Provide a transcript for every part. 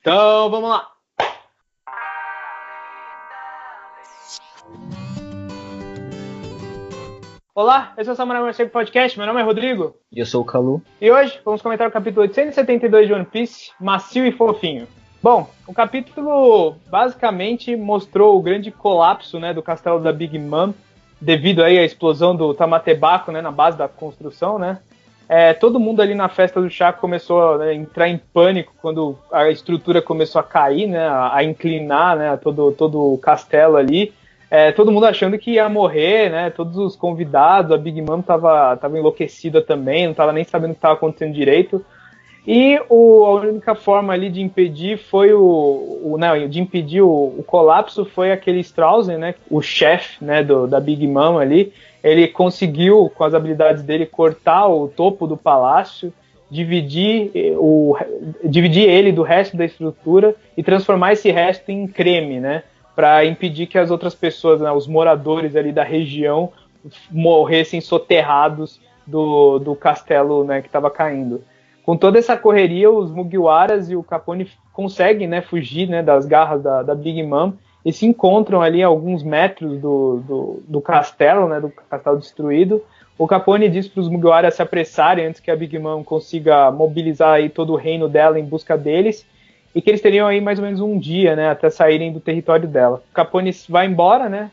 Então, vamos lá. Olá, esse é o Samurai Morcego Podcast, meu nome é Rodrigo. E eu sou o Calu. E hoje vamos comentar o capítulo 872 de One Piece, Macio e Fofinho. Bom, o capítulo basicamente mostrou o grande colapso, né, do castelo da Big Mom, devido aí à explosão do Tamatebaco, né, na base da construção, né. Todo mundo ali na festa do chá começou a entrar em pânico quando a estrutura começou a cair, né, a inclinar, né, todo o castelo ali. Todo mundo achando que ia morrer, né, todos os convidados, a Big Mom tava enlouquecida também, não estava nem sabendo o que estava acontecendo direito. E a única forma ali de impedir foi o colapso foi aquele Strausen, né, o chefe, né, da Big Mom ali. Ele conseguiu, com as habilidades dele, cortar o topo do palácio, dividir ele do resto da estrutura e transformar esse resto em creme, né, para impedir que as outras pessoas, né, os moradores ali da região, morressem soterrados do castelo, né, que estava caindo. Com toda essa correria, os Mugiwaras e o Capone conseguem, né, fugir, né, das garras da Big Mom e se encontram ali a alguns metros do castelo, né, do castelo destruído. O Capone diz para os Mugiwaras se apressarem antes que a Big Mom consiga mobilizar aí todo o reino dela em busca deles e que eles teriam aí mais ou menos um dia, né, até saírem do território dela. O Capone vai embora, né,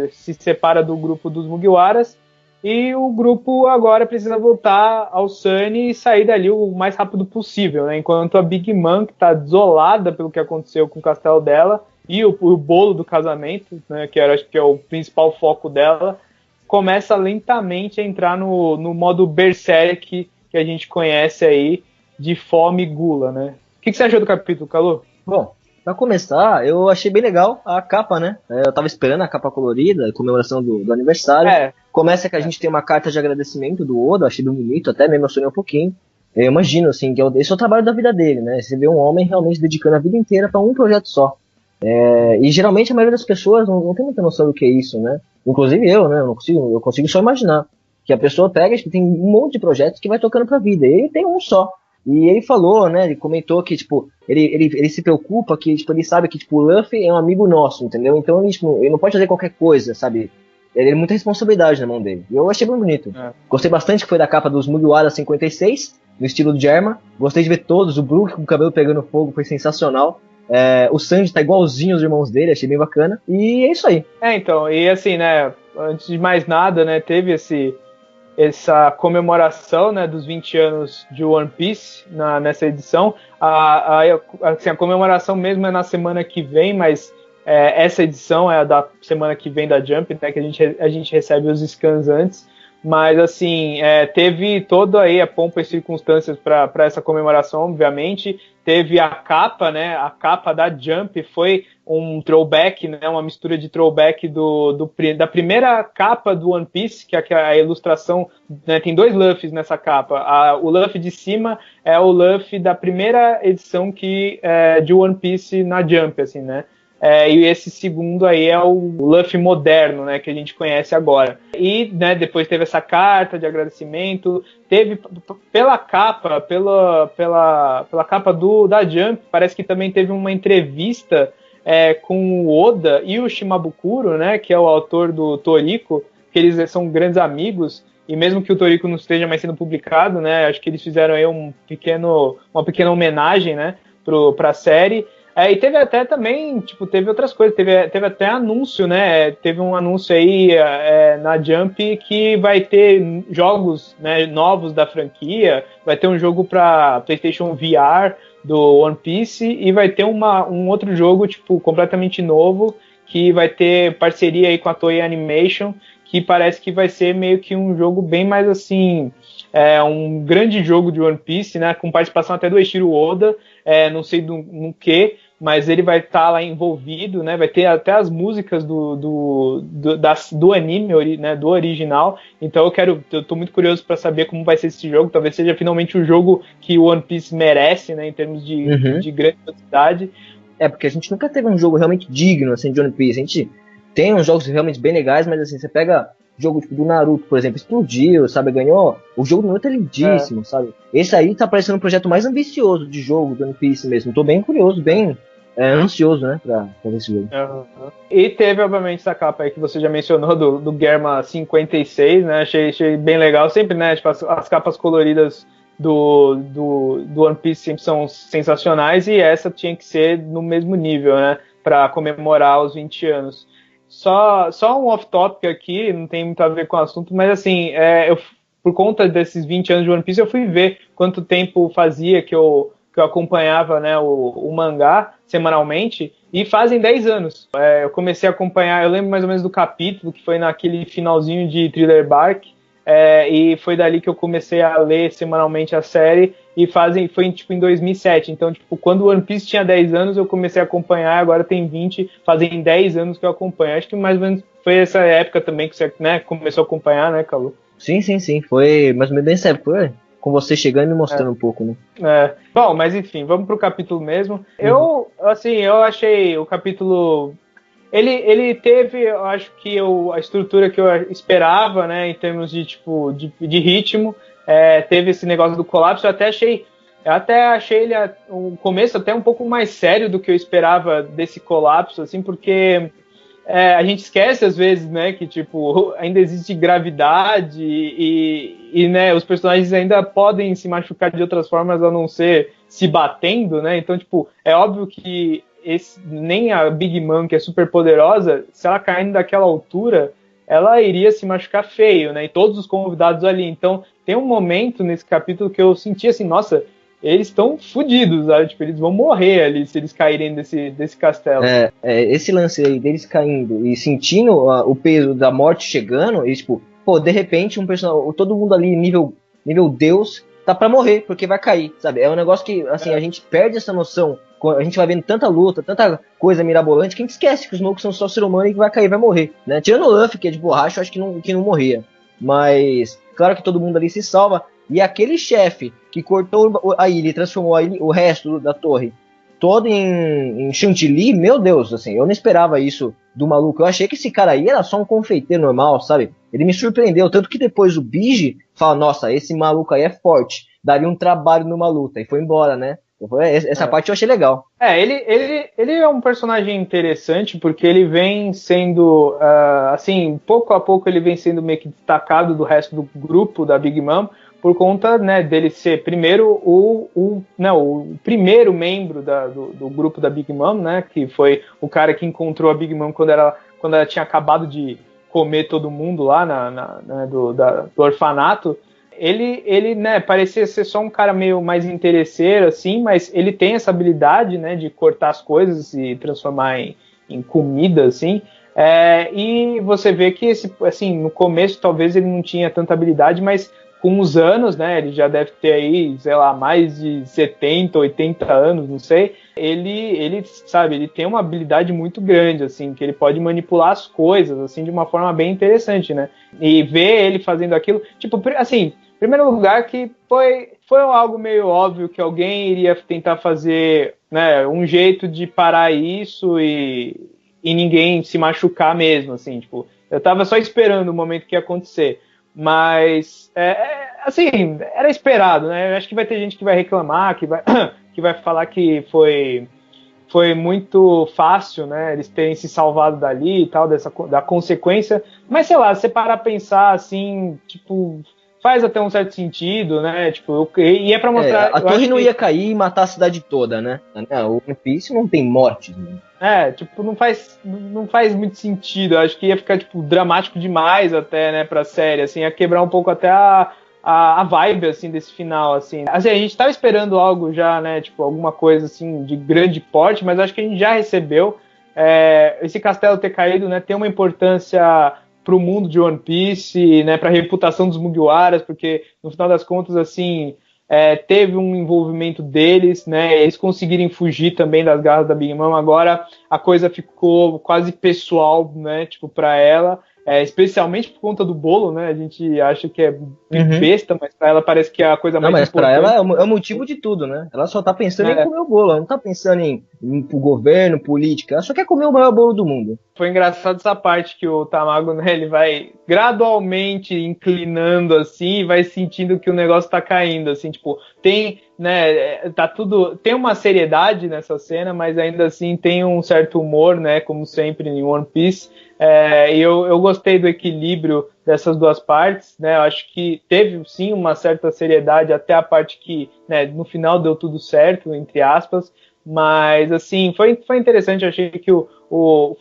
se separa do grupo dos Mugiwaras. E o grupo agora precisa voltar ao Sunny e sair dali o mais rápido possível, né? Enquanto a Big Mom, que está desolada pelo que aconteceu com o castelo dela e o bolo do casamento, né, que acho que é o principal foco dela, começa lentamente a entrar no modo berserk que a gente conhece aí, de fome e gula, né? O que você achou do capítulo, Calu? Bom, pra começar, eu achei bem legal a capa, né? Eu tava esperando a capa colorida, a comemoração do aniversário. Começa que a gente tem uma carta de agradecimento do Oda, achei bem bonito, até me emocionei um pouquinho. Eu imagino, assim, que esse é o trabalho da vida dele, né? Você vê um homem realmente dedicando a vida inteira para um projeto só. E geralmente a maioria das pessoas não tem muita noção do que é isso, né? Inclusive eu, né? Eu consigo só imaginar que a pessoa pega, tipo, tem um monte de projetos que vai tocando pra vida, e ele tem um só. E ele falou, né, ele comentou que, tipo, ele se preocupa que, tipo, ele sabe que, tipo, o Luffy é um amigo nosso, entendeu? Então ele não pode fazer qualquer coisa, sabe? Ele tem muita responsabilidade na mão dele. E eu achei bem bonito. Gostei bastante que foi da capa dos Mugiwara 56, no estilo de Germa. Gostei de ver todos, o Brook com o cabelo pegando fogo, foi sensacional. O Sanji tá igualzinho aos irmãos dele, achei bem bacana. E é isso aí. Então, e assim, né, antes de mais nada, né, teve essa comemoração, né, dos 20 anos de One Piece nessa edição. Assim, a comemoração mesmo é na semana que vem, mas essa edição é a da semana que vem da Jump, né, que a gente recebe os scans antes. Mas, assim, teve toda aí a pompa e circunstâncias para essa comemoração, obviamente. Teve a capa, né? A capa da Jump foi um throwback, né? Uma mistura de throwback da primeira capa do One Piece, que é a ilustração, né? Tem dois Luffys nessa capa. O Luffy de cima é o Luffy da primeira edição de One Piece na Jump, assim, né? E esse segundo aí é o Luffy moderno, né, que a gente conhece agora. E, né, depois teve essa carta de agradecimento, teve pela capa da Jump, parece que também teve uma entrevista com o Oda e o Shimabukuro, né, que é o autor do Toriko, que eles são grandes amigos, e mesmo que o Toriko não esteja mais sendo publicado, né, acho que eles fizeram aí uma pequena homenagem, né, pra série. E teve até também, tipo, teve outras coisas, teve até anúncio, né, teve um anúncio aí na Jump que vai ter jogos, né, novos da franquia, vai ter um jogo para PlayStation VR do One Piece e vai ter um outro jogo, tipo, completamente novo, que vai ter parceria aí com a Toei Animation, que parece que vai ser meio que um jogo bem mais assim, um grande jogo de One Piece, né, com participação até do Eiichiro Oda, não sei no que, mas ele vai estar lá envolvido, né? Vai ter até as músicas do anime, né? Do original. Então eu tô muito curioso para saber como vai ser esse jogo. Talvez seja finalmente o jogo que o One Piece merece, né? Em termos de grandiosidade. Porque a gente nunca teve um jogo realmente digno, assim, de One Piece. A gente tem uns jogos realmente bem legais, mas assim, você pega jogo tipo, do Naruto, por exemplo, explodiu, sabe, ganhou. O jogo do Naruto é lindíssimo, sabe? Esse aí tá parecendo um projeto mais ambicioso de jogo do One Piece mesmo. Tô bem curioso, bem ansioso, né, pra ver esse jogo. E teve, obviamente, essa capa aí que você já mencionou, do Germa 56, né? Achei bem legal. Sempre, né, tipo, as capas coloridas do One Piece sempre são sensacionais, e essa tinha que ser no mesmo nível, né? Pra comemorar os 20 anos. Só um off-topic aqui, não tem muito a ver com o assunto, mas assim, por conta desses 20 anos de One Piece, eu fui ver quanto tempo fazia que eu acompanhava, né, o mangá semanalmente, e fazem 10 anos. Eu comecei a acompanhar, eu lembro mais ou menos do capítulo, que foi naquele finalzinho de Thriller Bark, e foi dali que eu comecei a ler semanalmente a série, e foi tipo em 2007. Então, tipo, quando o One Piece tinha 10 anos, eu comecei a acompanhar, agora tem 20, fazem 10 anos que eu acompanho. Acho que mais ou menos foi essa época também que você, né, começou a acompanhar, né, Calu? Sim, foi mais ou menos nessa época, foi? Com você chegando e me mostrando um pouco, né? Bom, mas enfim, vamos pro capítulo mesmo. Eu achei o capítulo... Ele teve, eu acho que a estrutura que eu esperava, né, em termos de, tipo, de ritmo. Teve esse negócio do colapso. Eu até achei ele o começo até um pouco mais sério do que eu esperava desse colapso, assim, porque a gente esquece às vezes, né, que tipo, ainda existe gravidade e né, os personagens ainda podem se machucar de outras formas a não ser se batendo, né? Então, tipo, é óbvio que nem a Big Mom, que é super poderosa, se ela caindo daquela altura, ela iria se machucar feio, né? E todos os convidados ali. Então, tem um momento nesse capítulo que eu senti assim, nossa, eles estão fodidos, sabe? Tipo, eles vão morrer ali se eles caírem desse castelo. Esse lance aí deles caindo e sentindo o peso da morte chegando, e tipo, pô, de repente um personagem, todo mundo ali nível Deus, tá pra morrer, porque vai cair, sabe? É um negócio que, assim, a gente perde essa noção. A gente vai vendo tanta luta, tanta coisa mirabolante, que a gente esquece que os malucos são só ser humano e que vai cair, vai morrer, né? Tirando o Luffy, que é de borracha, eu acho que não morria. Mas, claro que todo mundo ali se salva. E aquele chefe que cortou a ilha e transformou o resto da torre todo em chantilly, meu Deus, assim, eu não esperava isso do maluco. Eu achei que esse cara aí era só um confeiteiro normal, sabe? Ele me surpreendeu, tanto que depois o Bigi fala, nossa, esse maluco aí é forte, daria um trabalho numa luta, e foi embora, né? Essa parte eu achei legal. Ele é um personagem interessante porque ele vem sendo, assim, pouco a pouco ele vem sendo meio que destacado do resto do grupo da Big Mom, por conta, né, dele ser primeiro o primeiro membro do grupo da Big Mom, né, que foi o cara que encontrou a Big Mom quando ela tinha acabado de comer todo mundo lá do orfanato. Ele, né, parecia ser só um cara meio mais interesseiro, assim, mas ele tem essa habilidade, né, de cortar as coisas e transformar em comida, assim. E você vê que, assim, no começo talvez ele não tinha tanta habilidade, mas com os anos, né, ele já deve ter aí, sei lá, mais de 70, 80 anos, não sei, ele sabe, ele tem uma habilidade muito grande, assim, que ele pode manipular as coisas, assim, de uma forma bem interessante, né, e ver ele fazendo aquilo, tipo, assim, em primeiro lugar que foi algo meio óbvio que alguém iria tentar fazer, né, um jeito de parar isso e ninguém se machucar mesmo, assim, tipo, eu tava só esperando o momento que ia acontecer. Mas, assim, era esperado, né? Eu acho que vai ter gente que vai reclamar, que vai falar que foi muito fácil, né? Eles terem se salvado dali e tal, da consequência. Mas, sei lá, se você parar a pensar, assim, tipo, faz até um certo sentido, né? Tipo, e é pra mostrar... a torre não ia cair e matar a cidade toda, né? O One Piece não tem mortes, né? Tipo, não faz muito sentido. Eu acho que ia ficar, tipo, dramático demais até, né, pra série, assim, ia quebrar um pouco até a vibe, assim, desse final, assim. Assim, a gente tava esperando algo já, né, tipo, alguma coisa, assim, de grande porte, mas acho que a gente já recebeu. Esse castelo ter caído, né, tem uma importância pro mundo de One Piece, né, pra reputação dos Mugiwaras, porque, no final das contas, assim... teve um envolvimento deles, né? Eles conseguirem fugir também das garras da Big Mom. Agora a coisa ficou quase pessoal, né? Tipo, para ela, especialmente por conta do bolo, né? A gente acha que é besta, mas para ela parece que é a coisa mais importante. Não, mas para ela é o motivo de tudo, né? Ela só tá pensando em comer o bolo, ela não tá pensando em pro governo, política. Ela só quer comer o maior bolo do mundo. Foi engraçado essa parte que o Tamago, né, ele vai gradualmente inclinando assim, e vai sentindo que o negócio tá caindo, assim, tipo, tem, né, tá tudo, tem uma seriedade nessa cena, mas ainda assim tem um certo humor, né, como sempre em One Piece. E eu gostei do equilíbrio dessas duas partes, né, eu acho que teve sim uma certa seriedade até a parte que, né, no final deu tudo certo, entre aspas, mas assim, foi interessante, eu achei que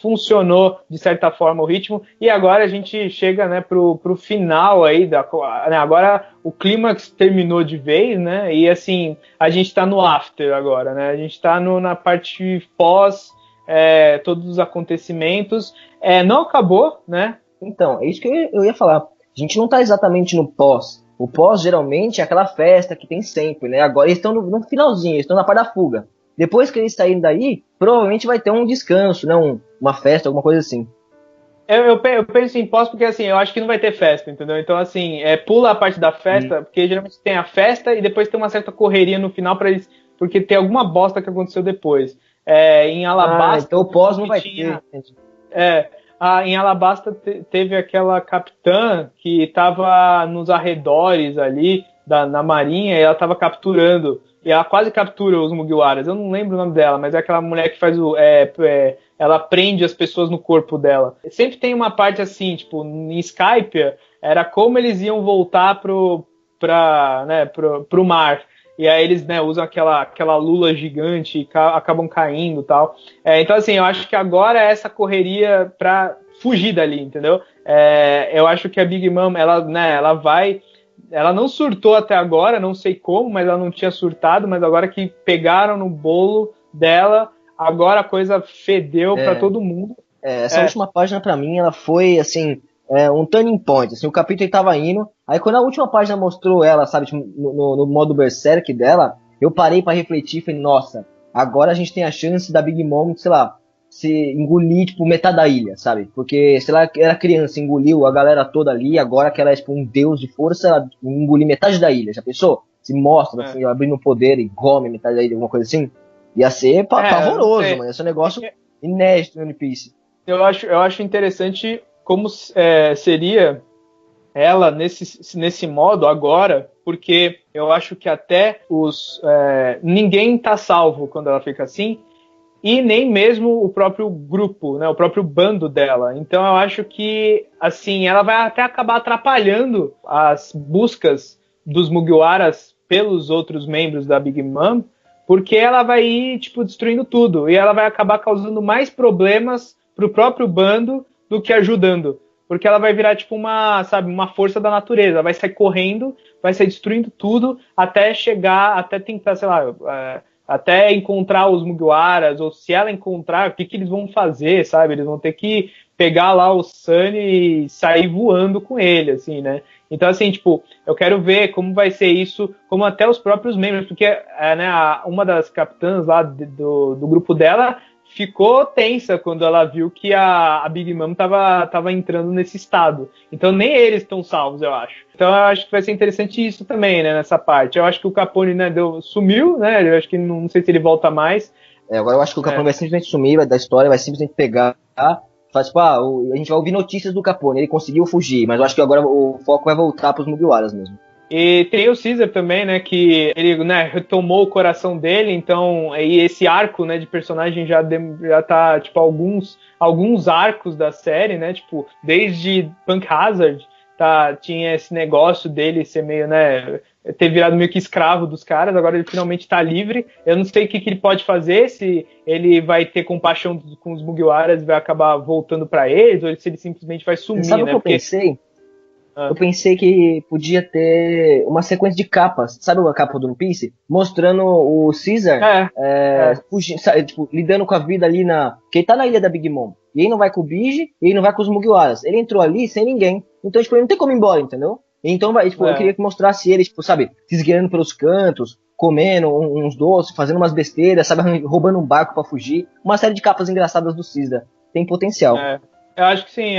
funcionou de certa forma o ritmo, e agora a gente chega, né, pro final aí, né, agora o clímax terminou de vez, né, e assim, a gente tá no after agora, né, a gente tá na parte pós todos os acontecimentos, não acabou, né? Então, é isso que eu ia falar. A gente não tá exatamente no pós. O pós, geralmente, é aquela festa que tem sempre, né? Agora eles estão no finalzinho, eles estão na parte da fuga. Depois que eles saírem daí, provavelmente vai ter um descanso, né? Uma festa, alguma coisa assim. Eu penso em pós porque, assim, eu acho que não vai ter festa, entendeu? Então, assim, pula a parte da festa, porque geralmente tem a festa e depois tem uma certa correria no final para eles, porque tem alguma bosta que aconteceu depois. Em Alabasta... então o pós não vai ter. Em Alabasta teve aquela capitã que estava nos arredores ali na marinha e ela estava capturando, e ela quase captura os Mugiwaras. Eu não lembro o nome dela, mas é aquela mulher que faz ela prende as pessoas no corpo dela. Sempre tem uma parte assim, tipo, em Skype, era como eles iam voltar pro mar. E aí eles, né, usam aquela lula gigante e acabam caindo e tal. Então, assim, eu acho que agora é essa correria pra fugir dali, entendeu? Eu acho que a Big Mom, ela não surtou até agora, não sei como, mas ela não tinha surtado, mas agora que pegaram no bolo dela, agora a coisa fedeu pra todo mundo. Essa última página, pra mim, ela foi, assim, um turning point. Assim, o capítulo tava indo, aí quando a última página mostrou ela, sabe, tipo, no modo berserk dela, eu parei pra refletir e falei, nossa, agora a gente tem a chance da Big Mom, sei lá, se engolir, tipo, metade da ilha, sabe? Porque, sei lá, era criança, engoliu a galera toda ali, agora que ela é, tipo, um deus de força, ela engolir metade da ilha, já pensou? Se mostra, assim, abrindo poder e come metade da ilha, alguma coisa assim? Ia ser pavoroso, mano, ia ser um negócio inédito no One Piece. Eu acho interessante como seria ela nesse modo agora, porque eu acho que até ninguém tá salvo quando ela fica assim, e nem mesmo o próprio grupo, né, o próprio bando dela. Então eu acho que assim ela vai até acabar atrapalhando as buscas dos Mugiwaras pelos outros membros da Big Mom, porque ela vai ir tipo destruindo tudo e ela vai acabar causando mais problemas pro próprio bando do que ajudando. Porque ela vai virar tipo uma força da natureza. Vai sair correndo, vai sair destruindo tudo, até chegar, até tentar, sei lá, até encontrar os Mugiwaras, ou se ela encontrar, o que eles vão fazer, sabe? Eles vão ter que pegar lá o Sunny e sair voando com ele, assim, né? Então, assim, tipo, eu quero ver como vai ser isso, como até os próprios membros, porque uma das capitãs lá do grupo dela ficou tensa quando ela viu que a Big Mom tava entrando nesse estado. Então nem eles estão salvos, eu acho. Então eu acho que vai ser interessante isso também, né, nessa parte. Eu acho que o Capone, né, sumiu, né, eu acho que não sei se ele volta mais. Agora eu acho que o Capone vai simplesmente sumir da história, vai simplesmente pegar, faz, tipo, a gente vai ouvir notícias do Capone, ele conseguiu fugir, mas eu acho que agora o foco vai voltar pros Mugiwaras mesmo. E tem o Caesar também, né, que ele, né, retomou o coração dele, então, e esse arco, né, de personagem já tá, tipo, alguns arcos da série, né, tipo, desde Punk Hazard, tinha esse negócio dele ser meio, né, ter virado meio que escravo dos caras, agora ele finalmente tá livre. Eu não sei o que ele pode fazer, se ele vai ter compaixão com os Mugiwaras e vai acabar voltando pra eles, ou se ele simplesmente vai sumir, sabe, né, o que eu pensei? Eu pensei que podia ter uma sequência de capas, sabe a capa do One Piece? Mostrando o Caesar fugindo, tipo, lidando com a vida ali que ele tá na ilha da Big Mom. E ele não vai com o Biji, e ele não vai com os Mugiwaras. Ele entrou ali sem ninguém. Então, tipo, ele não tem como ir embora, entendeu? Então, tipo, eu queria que mostrasse ele, tipo, sabe, se esgueirando pelos cantos, comendo uns doces, fazendo umas besteiras, sabe, roubando um barco pra fugir. Uma série de capas engraçadas do Caesar. Tem potencial. Eu acho que sim,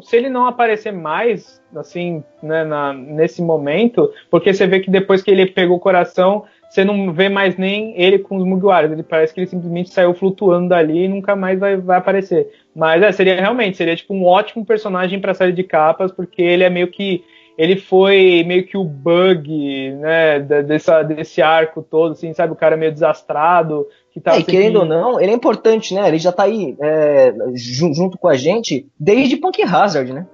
se ele não aparecer mais, assim, né, nesse momento, porque você vê que depois que ele pegou o coração, você não vê mais nem ele com os Mugiwaras. Ele parece que ele simplesmente saiu flutuando dali e nunca mais vai aparecer. Mas seria tipo um ótimo personagem pra série de capas, porque ele é meio que... Ele foi meio que o bug, né, desse arco todo, assim, sabe? O cara meio desastrado. Que tá e querendo ou não, ele é importante, né? Ele já tá aí junto com a gente desde Punk Hazard, né?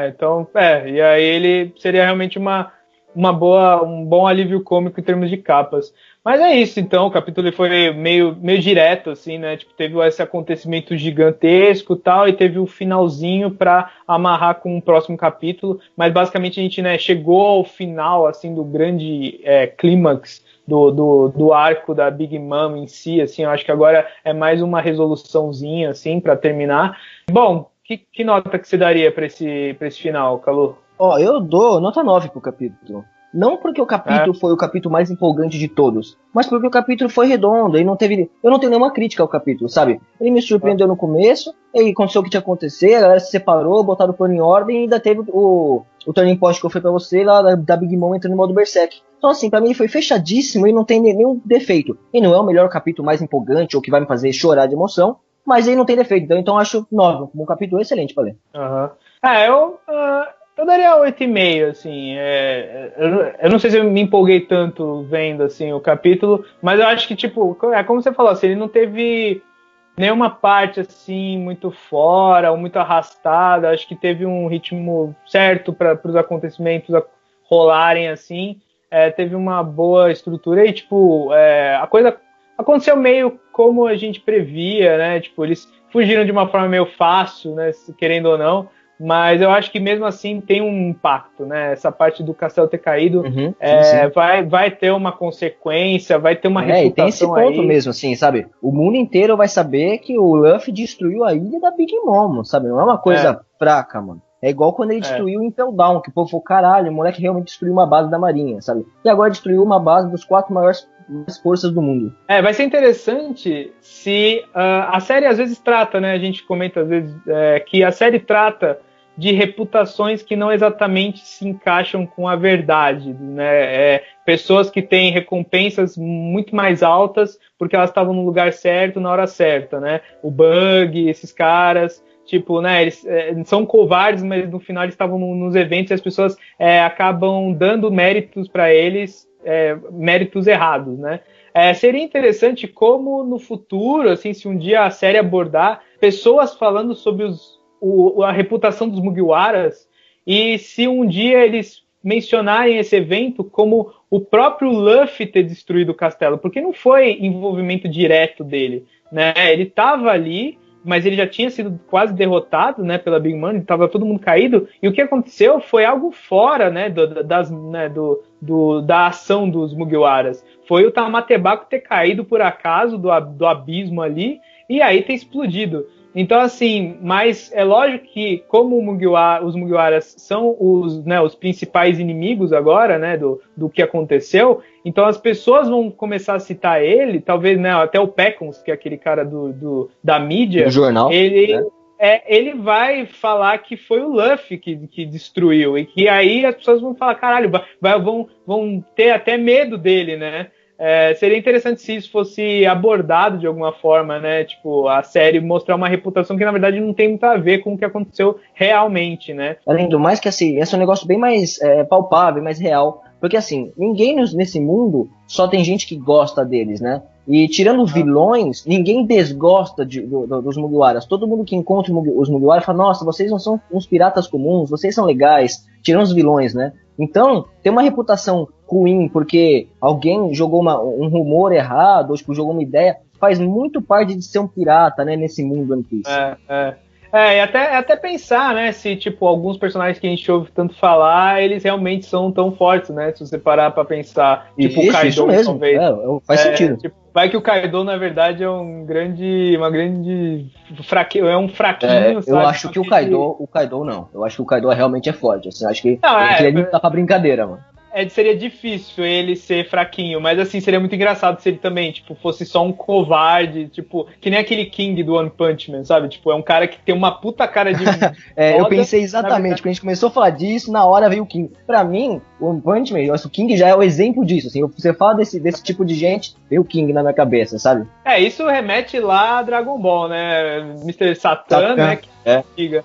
Então, e aí ele seria realmente um bom alívio cômico em termos de capas. Mas é isso, então, o capítulo foi meio direto, assim, né? Tipo, teve esse acontecimento gigantesco e tal, e teve o finalzinho para amarrar com o próximo capítulo, mas basicamente a gente, né, chegou ao final, assim, do grande clímax do arco da Big Mom em si, assim, eu acho que agora é mais uma resoluçãozinha, assim, para terminar. Bom, que nota que você daria para esse final, Calu? Eu dou nota 9 pro capítulo. Não porque o capítulo foi o capítulo mais empolgante de todos, mas porque o capítulo foi redondo e eu não tenho nenhuma crítica ao capítulo, sabe? Ele me surpreendeu no começo, e aconteceu o que tinha que acontecer, a galera se separou, botaram o plano em ordem e ainda teve o turning point que eu falei pra você lá da Big Mom entrando no modo Berserk. Então assim, pra mim ele foi fechadíssimo e não tem nenhum defeito. E não é o melhor capítulo mais empolgante ou que vai me fazer chorar de emoção, mas ele não tem defeito, então eu acho 9, um capítulo excelente pra ler. Eu daria 8,5, assim. Eu não sei se eu me empolguei tanto vendo assim, o capítulo, mas eu acho que, tipo, como você falou, assim, ele não teve nenhuma parte assim muito fora ou muito arrastada. Acho que teve um ritmo certo para os acontecimentos rolarem assim. Teve uma boa estrutura e, tipo, a coisa aconteceu meio como a gente previa, né? Tipo, eles fugiram de uma forma meio fácil, né? Querendo ou não. Mas eu acho que mesmo assim tem um impacto, né? Essa parte do castelo ter caído sim. vai ter uma consequência, vai ter uma reputação aí. E tem esse ponto mesmo, assim, sabe? O mundo inteiro vai saber que o Luffy destruiu a ilha da Big Mom, sabe? Não é uma coisa fraca, mano. É igual quando ele destruiu o Impel Down, que o povo falou, caralho, o moleque realmente destruiu uma base da marinha, sabe? E agora destruiu uma base dos 4 maiores forças do mundo. Vai ser interessante se a série às vezes trata, né? A gente comenta às vezes que a série trata de reputações que não exatamente se encaixam com a verdade, né? Pessoas que têm recompensas muito mais altas porque elas estavam no lugar certo, na hora certa, né? O Bug, esses caras, tipo, né? Eles são covardes, mas no final eles estavam nos eventos e as pessoas acabam dando méritos para eles, méritos errados, né? Seria interessante como no futuro, assim, se um dia a série abordar pessoas falando sobre a reputação dos Mugiwaras, e se um dia eles mencionarem esse evento como o próprio Luffy ter destruído o castelo, porque não foi envolvimento direto dele, né? Ele estava ali, mas ele já tinha sido quase derrotado, né, pela Big Mom, estava todo mundo caído, e o que aconteceu foi algo fora, né, da ação dos Mugiwaras. Foi o Tamatebaco ter caído por acaso do abismo ali, e aí ter explodido. Então, assim, mas é lógico que como os Mugiwaras são os principais inimigos agora, né, do que aconteceu, então as pessoas vão começar a citar ele, talvez, né, até o Pecons, que é aquele cara da mídia, do jornal, ele vai falar que foi o Luffy que destruiu, e que aí as pessoas vão falar, caralho, vão ter até medo dele, né? Seria interessante se isso fosse abordado de alguma forma, né? Tipo, a série mostrar uma reputação que, na verdade, não tem muito a ver com o que aconteceu realmente, né? Além do mais que, assim, esse é um negócio bem mais palpável, mais real. Porque, assim, ninguém nesse mundo só tem gente que gosta deles, né? E tirando vilões, ninguém desgosta dos Mugiwaras. Todo mundo que encontra os Mugiwaras fala, nossa, vocês não são uns piratas comuns, vocês são legais. Tirando os vilões, né? Então, tem uma reputação ruim porque alguém jogou um rumor errado, ou tipo, jogou uma ideia, faz muito parte de ser um pirata, né, nesse mundo One Piece. E até pensar, né, se, tipo, alguns personagens que a gente ouve tanto falar, eles realmente são tão fortes, né, se você parar pra pensar, tipo, o Kaido, isso mesmo, talvez. Faz sentido. Tipo, vai que o Kaido, na verdade, é um fraquinho, sabe? Eu acho que o Kaido não. Eu acho que o Kaido realmente é forte, assim, acho que ele não tá pra brincadeira, mano. seria difícil ele ser fraquinho, mas assim, seria muito engraçado se ele também, tipo, fosse só um covarde, tipo, que nem aquele King do One Punch Man, sabe? Tipo, é um cara que tem uma puta cara de eu pensei exatamente, quando a gente começou a falar disso, na hora veio o King. Pra mim, o One Punch Man, o King já é o exemplo disso, assim, você fala desse tipo de gente, veio o King na minha cabeça, sabe? Isso remete lá a Dragon Ball, né? Mr. Satan, né? Que diga.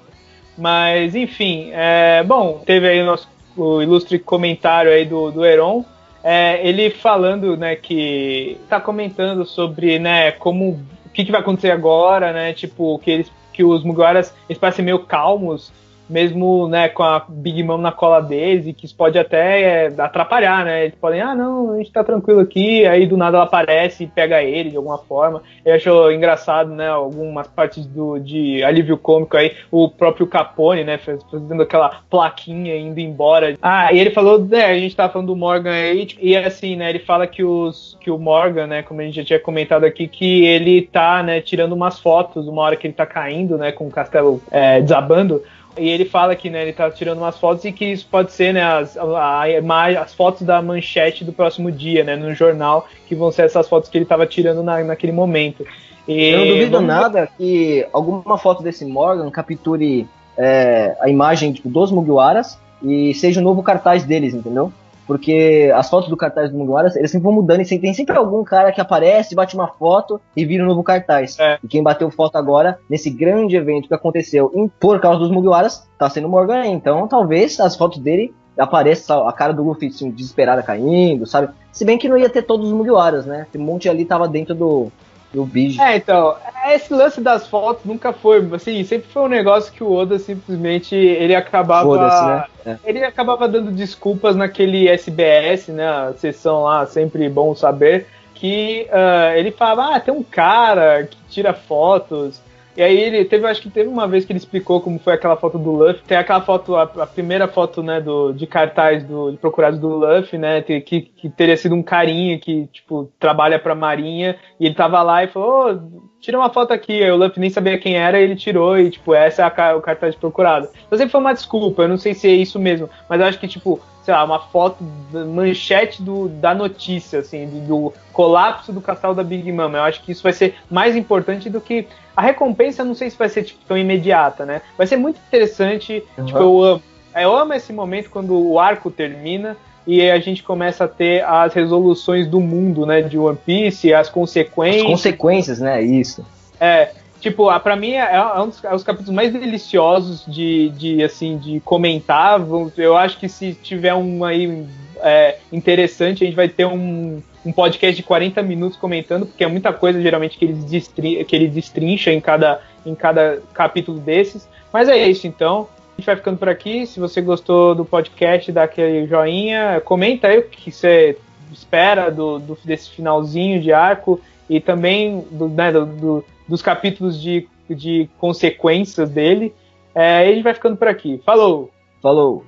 Mas, enfim, bom, teve aí o ilustre comentário aí do Heron, ele falando, né, que tá comentando sobre, né, o que vai acontecer agora, né, tipo, que os Mugiwaras, eles parecem meio calmos, mesmo, né, com a Big Mom na cola deles, e que isso pode até atrapalhar, né, eles podem, não, a gente tá tranquilo aqui, aí do nada ela aparece e pega ele de alguma forma. Eu acho engraçado, né, algumas partes de alívio cômico aí, o próprio Capone, né, fazendo aquela plaquinha indo embora. E ele falou, a gente tava falando do Morgan aí, e assim, né, ele fala que o Morgan, né, como a gente já tinha comentado aqui, que ele tá, né, tirando umas fotos uma hora que ele tá caindo, né, com o castelo desabando. E ele fala que, né, ele tá tirando umas fotos e que isso pode ser, né, as fotos da manchete do próximo dia, né, no jornal, que vão ser essas fotos que ele tava tirando naquele momento. Eu não duvido nada que alguma foto desse Morgan capture a imagem, tipo, dos Mugiwaras e seja o novo cartaz deles, entendeu? Porque as fotos do cartaz do Mugiwaras, eles sempre vão mudando e tem sempre algum cara que aparece, bate uma foto e vira um novo cartaz. E quem bateu foto agora, nesse grande evento que aconteceu por causa dos Mugiwaras, tá sendo o Morgan. Então talvez as fotos dele apareça a cara do Luffy assim, desesperada caindo, sabe? Se bem que não ia ter todos os Mugiwaras, né? Esse monte ali tava dentro do Biji. Então, esse lance das fotos nunca foi, assim, sempre foi um negócio que o Oda simplesmente, ele acabava, né? Ele acabava dando desculpas naquele SBS, né, a sessão lá, sempre bom saber, que ele falava, tem um cara que tira fotos. E aí acho que teve uma vez que ele explicou como foi aquela foto do Luffy. Tem aquela foto, a primeira foto, né, de cartaz de procurados do Luffy, né, que teria sido um carinha que, tipo, trabalha pra Marinha, e ele tava lá e falou, tira uma foto aqui. Aí o Luffy nem sabia quem era, ele tirou, e, tipo, essa é o cartaz de procurado. Então sempre foi uma desculpa, eu não sei se é isso mesmo, mas eu acho que, tipo, sei lá, uma foto, manchete da notícia, assim, do colapso do castelo da Big Mom. Eu acho que isso vai ser mais importante do que a recompensa. Não sei se vai ser, tipo, tão imediata, né? Vai ser muito interessante. Tipo, eu amo esse momento quando o arco termina e a gente começa a ter as resoluções do mundo, né, de One Piece, as consequências. As consequências, né? Isso. Tipo, pra mim é um dos capítulos mais deliciosos de comentar. Eu acho que se tiver um aí interessante, a gente vai ter um podcast de 40 minutos comentando, porque é muita coisa geralmente que ele destrincha em cada capítulo desses. Mas é isso, então. A gente vai ficando por aqui. Se você gostou do podcast, dá aquele joinha. Comenta aí o que você espera desse finalzinho de arco e também dos capítulos de consequências dele. E a gente vai ficando por aqui. Falou! Falou!